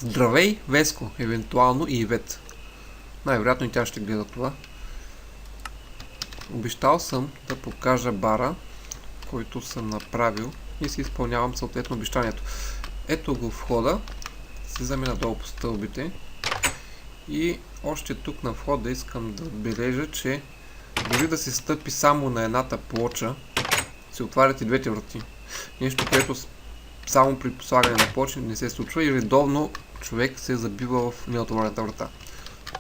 Здравей, Веско, евентуално и Ивет. Най-вероятно и тя ще гледа това. Обещал съм да покажа бара, който съм направил и си изпълнявам съответно обещанието. Ето го входа, слизаме надолу по стълбите и още тук на входа искам да отбележа, че дори да се стъпи само на едната плоча, се отварят и двете врати. Нещо, което само при послагане на плочи не се случва и редовно човек се забива в неотворената врата.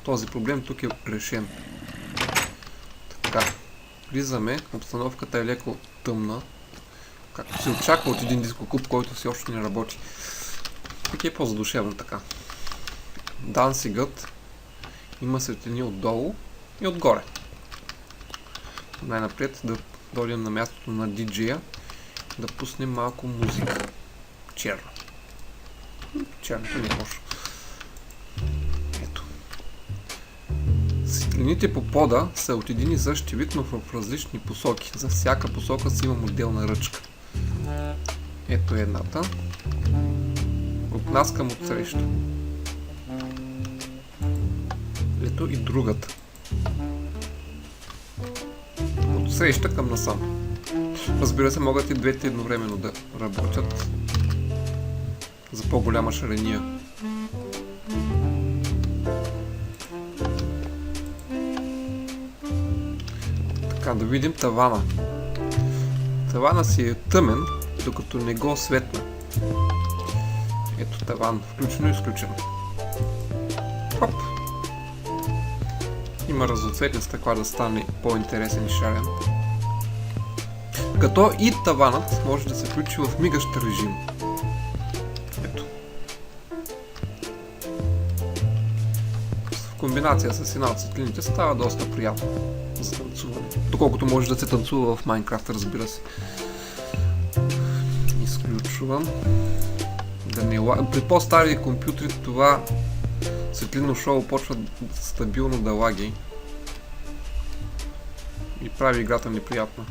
Този проблем тук е решен. Така, влизаме, обстановката е леко тъмна, както се очаква от един дискокуб, който все още не работи. Тук е по-задушевно така. Дансигът има светлини отдолу и отгоре. Най-напред да дойдем на мястото на диджея, да пуснем малко музика. Черно. Черното не е лошо. Ето. Светлините по пода са от един и същи вид, но в различни посоки. За всяка посока си има моделна ръчка. Ето едната. От нас към отсреща. Ето и другата. От среща към насам. Разбира се, могат и двете едновременно да работят за по-голяма шарения. Така, да видим тавана. Тавана си е тъмен, докато не го осветна. Ето таван, включено и изключено. Хоп! Има разноцветни стъкла да стане по-интересен и шарен. Като и таванът може да се включи в мигащ режим. Ето. В комбинация с една от светлините става доста приятно за танцуване. Доколкото може да се танцува в Майнкрафт, разбира се. Изключвам. При по-стари компютри това светлинно шоу почва стабилно да лаги и прави играта неприятна.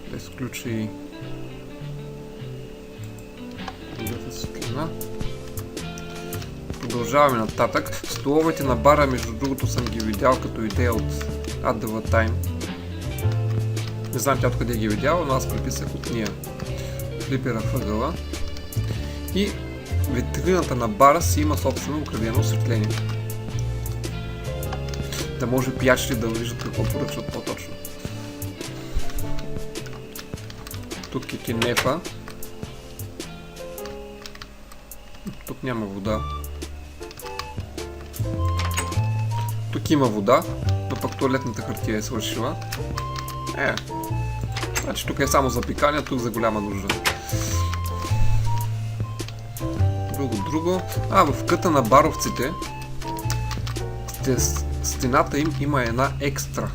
Да изключи другата светлина. Продължаваме нататък. Столовете на бара, между другото, съм ги видял като идея от Adva Time. Не знам тя откъде ги е видяла, но аз приписах от нея. Флипера въгъла. И витрината на бара си има собствено украдено осветление. Да може пиячите да виждат какво поръчват по-точно. Тук е кенефа. Тук няма вода. Тук има вода, но пък туалетната хартия е свършила. Значи тук е само за пикание, тук за голяма нужда. Друго. В къта на баровците стената им има една екстра.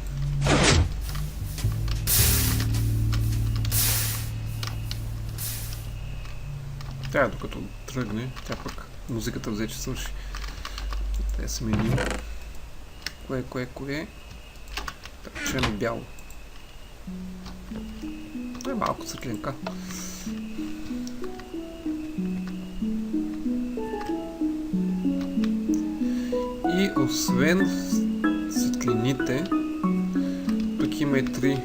Тя докато тръгне, тя пък музиката взе, че свърши. Трябва да сменим. Кое? Черно-бяло. Малко светлинка. И освен светлините, тук има и 3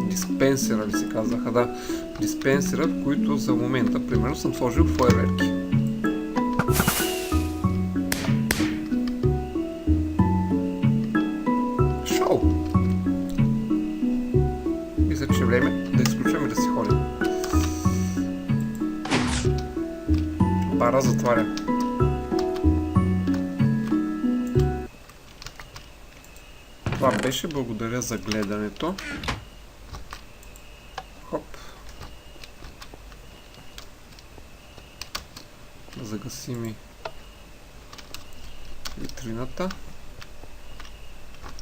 диспенсера, ли се казаха, да. Диспенсера, в които за момента, примерно, съм сложил фойерверки. Шоу! Мисля, че е време да изключваме и да си ходим. Бара затваря. Това беше, благодаря за гледането. Хоп. Загасим и витрината.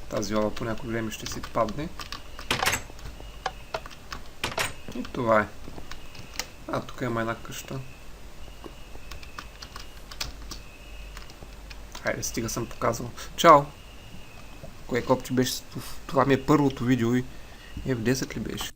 Тази лава по някое време ще си падне. И това е. Тук има една къща. Хайде, стига съм показал. Чао! Кое копче беше? Това ми е първото видео и F10 ли беше?